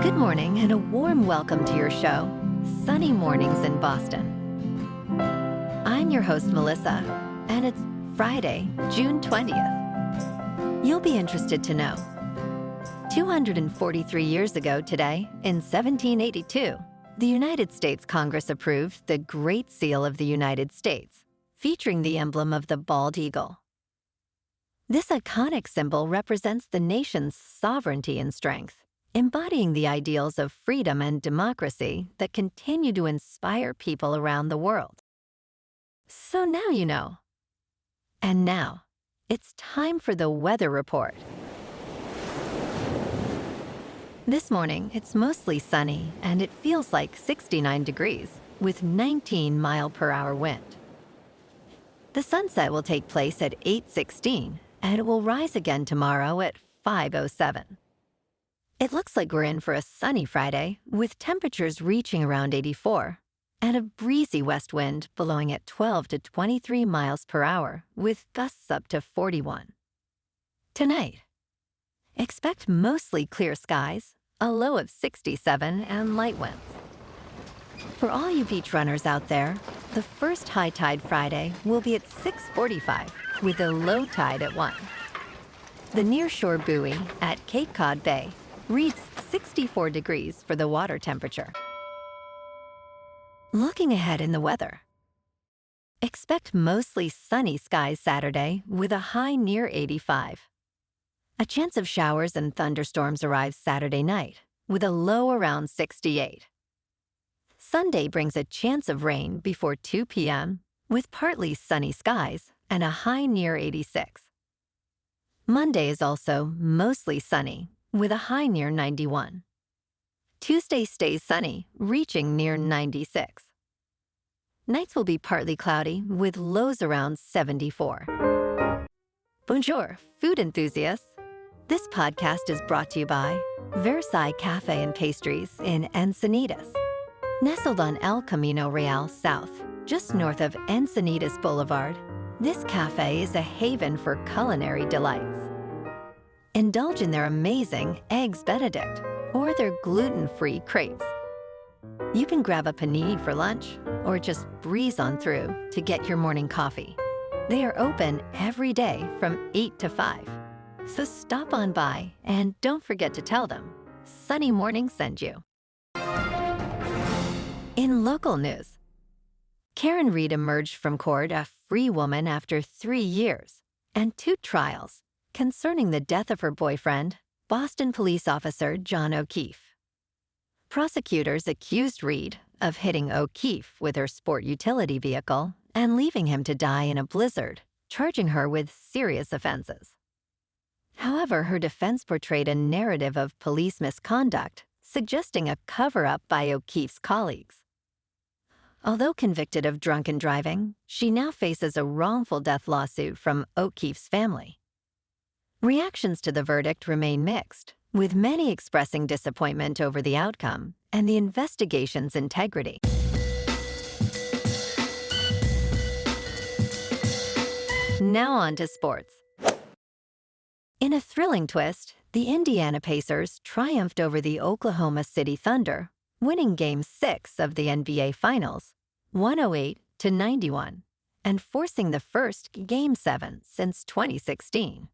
Good morning and a warm welcome to your show, Sunny Mornings in Boston. I'm your host, Melissa, and it's Friday, June 20th. You'll be interested to know 243 years ago today, in 1782, the United States Congress approved the Great Seal of the United States, featuring the emblem of the bald eagle. This iconic symbol represents the nation's sovereignty and strength, embodying the ideals of freedom and democracy that continue to inspire people around the world. So now you know. And now, it's time for the weather report. This morning, it's mostly sunny, and it feels like 69 degrees, with 19-mile-per-hour wind. The sunset will take place at 8:16, and it will rise again tomorrow at 5:07. It looks like we're in for a sunny Friday, with temperatures reaching around 84, and a breezy west wind blowing at 12 to 23 miles per hour, with gusts up to 41. Tonight, expect mostly clear skies, a low of 67, and light winds. For all you beach runners out there, the first high tide Friday will be at 6:45, with a low tide at 1. The nearshore buoy at Cape Cod Bay reads 64 degrees for the water temperature. Looking ahead in the weather, expect mostly sunny skies Saturday with a high near 85. A chance of showers and thunderstorms arrives Saturday night with a low around 68. Sunday brings a chance of rain before 2 p.m. with partly sunny skies and a high near 86. Monday is also mostly sunny with a high near 91. Tuesday stays sunny, reaching near 96. Nights will be partly cloudy with lows around 74. Bonjour, food enthusiasts. This podcast is brought to you by Versailles Cafe and Pastries in Encinitas. Nestled on El Camino Real South, just north of Encinitas Boulevard, this cafe is a haven for culinary delights. Indulge in their amazing Eggs Benedict or their gluten-free crepes. You can grab a panini for lunch or just breeze on through to get your morning coffee. They are open every day from 8 to 5. So stop on by and don't forget to tell them Sunny Morning sent you. In local news, Karen Reed emerged from court a free woman after 3 years and 2 trials concerning the death of her boyfriend, Boston police officer John O'Keefe. Prosecutors accused Reed of hitting O'Keefe with her sport utility vehicle and leaving him to die in a blizzard, charging her with serious offenses. However, her defense portrayed a narrative of police misconduct, suggesting a cover-up by O'Keefe's colleagues. Although convicted of drunken driving, she now faces a wrongful death lawsuit from O'Keefe's family. Reactions to the verdict remain mixed, with many expressing disappointment over the outcome and the investigation's integrity. Now on to sports. In a thrilling twist, the Indiana Pacers triumphed over the Oklahoma City Thunder, winning Game 6 of the NBA Finals, 108-91, and forcing the first Game 7 since 2016.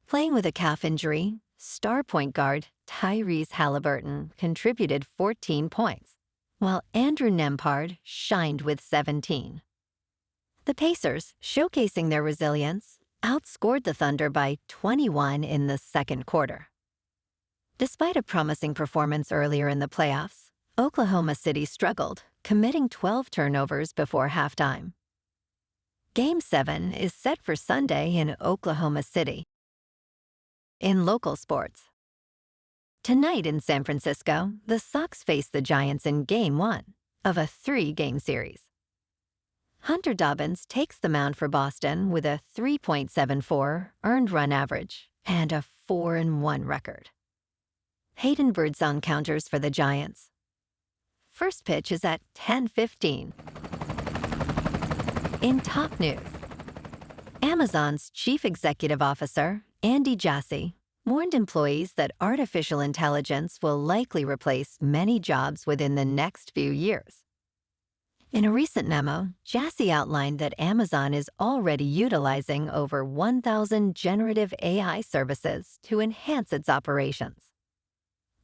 Playing with a calf injury, star point guard Tyrese Halliburton contributed 14 points, while Andrew Nembhard shined with 17. The Pacers, showcasing their resilience, outscored the Thunder by 21 in the second quarter. Despite a promising performance earlier in the playoffs, Oklahoma City struggled, committing 12 turnovers before halftime. Game 7 is set for Sunday in Oklahoma City. In local sports, tonight in San Francisco, the Sox face the Giants in Game 1 of a 3-game series. Hunter Dobbins takes the mound for Boston with a 3.74 earned run average and a 4-1 record. Hayden Birdsong counters for the Giants. First pitch is at 10:15. In top news, Amazon's Chief Executive Officer, Andy Jassy, warned employees that artificial intelligence will likely replace many jobs within the next few years. In a recent memo, Jassy outlined that Amazon is already utilizing over 1,000 generative AI services to enhance its operations.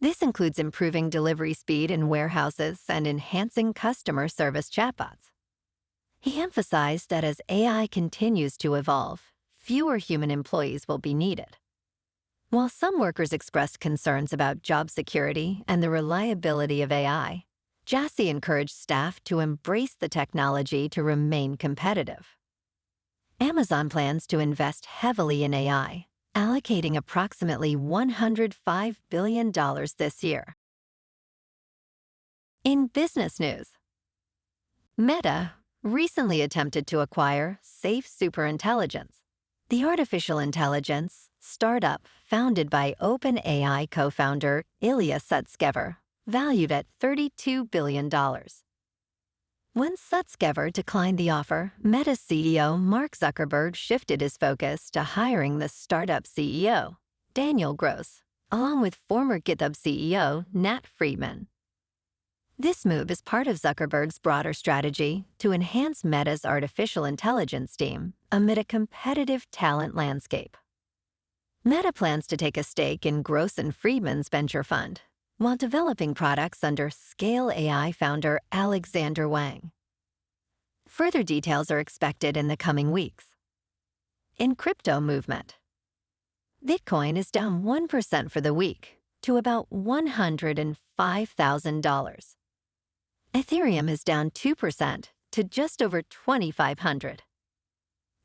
This includes improving delivery speed in warehouses and enhancing customer service chatbots. He emphasized that as AI continues to evolve, fewer human employees will be needed. While some workers expressed concerns about job security and the reliability of AI, Jassy encouraged staff to embrace the technology to remain competitive. Amazon plans to invest heavily in AI, allocating approximately $105 billion this year. In business news, Meta recently attempted to acquire Safe Superintelligence, the artificial intelligence startup founded by OpenAI co-founder Ilya Sutskever, valued at $32 billion. When Sutskever declined the offer, Meta's CEO Mark Zuckerberg shifted his focus to hiring the startup CEO, Daniel Gross, along with former GitHub CEO Nat Friedman. This move is part of Zuckerberg's broader strategy to enhance Meta's artificial intelligence team amid a competitive talent landscape. Meta plans to take a stake in Gross and Friedman's venture fund, while developing products under Scale AI founder Alexander Wang. Further details are expected in the coming weeks. In crypto movement, Bitcoin is down 1% for the week to about $105,000. Ethereum is down 2% to just over $2,500.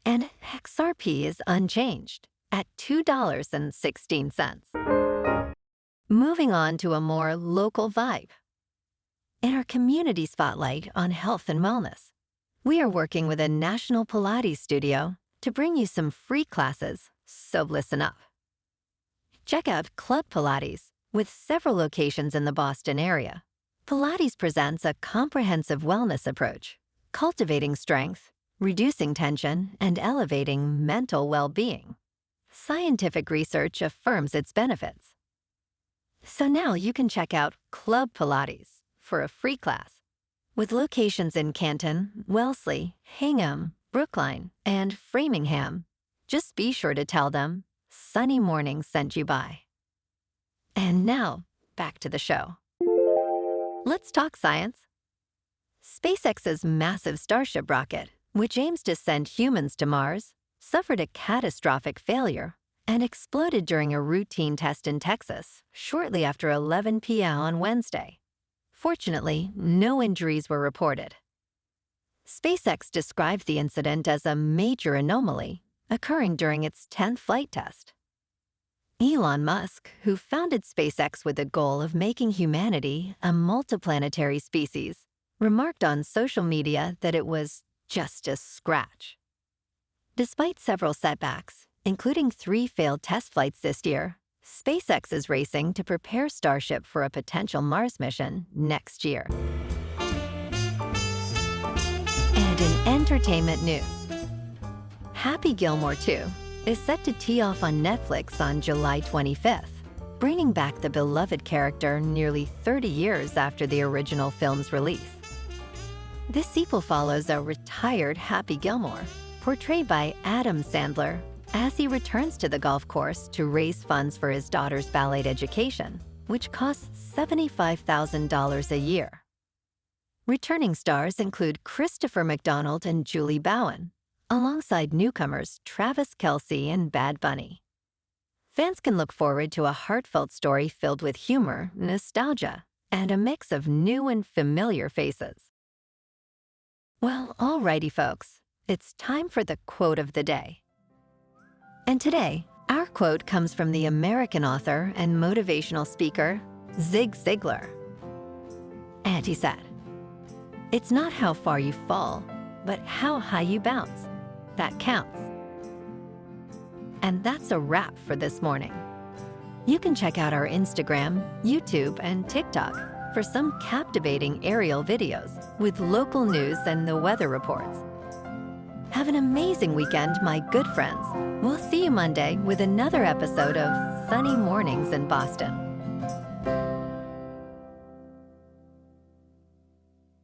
And XRP is unchanged at $2.16. Moving on to a more local vibe. In our community spotlight on health and wellness, we are working with a national Pilates studio to bring you some free classes, so listen up. Check out Club Pilates, with several locations in the Boston area. Pilates presents a comprehensive wellness approach, cultivating strength, reducing tension, and elevating mental well-being. Scientific research affirms its benefits. So now you can check out Club Pilates for a free class. With locations in Canton, Wellesley, Hingham, Brookline, and Framingham, just be sure to tell them Sunny Morning sent you by. And now, back to the show. Let's talk science. SpaceX's massive Starship rocket, which aims to send humans to Mars, suffered a catastrophic failure and exploded during a routine test in Texas shortly after 11 p.m. on Wednesday. Fortunately, no injuries were reported. SpaceX described the incident as a major anomaly occurring during its 10th flight test. Elon Musk, who founded SpaceX with the goal of making humanity a multiplanetary species, remarked on social media that it was just a scratch. Despite several setbacks, including 3 failed test flights this year, SpaceX is racing to prepare Starship for a potential Mars mission next year. And in entertainment news, Happy Gilmore 2 is set to tee off on Netflix on July 25th, bringing back the beloved character nearly 30 years after the original film's release. This sequel follows a retired Happy Gilmore, portrayed by Adam Sandler, as he returns to the golf course to raise funds for his daughter's ballet education, which costs $75,000 a year. Returning stars include Christopher McDonald and Julie Bowen, alongside newcomers Travis Kelce and Bad Bunny. Fans can look forward to a heartfelt story filled with humor, nostalgia, and a mix of new and familiar faces. Well, alrighty folks, it's time for the quote of the day. And today, our quote comes from the American author and motivational speaker, Zig Ziglar. And he said, "It's not how far you fall, but how high you bounce. That counts." And that's a wrap for this morning. You can check out our Instagram, YouTube, and TikTok for some captivating aerial videos with local news and the weather reports. Have an amazing weekend, my good friends. We'll see you Monday with another episode of sunny mornings in Boston.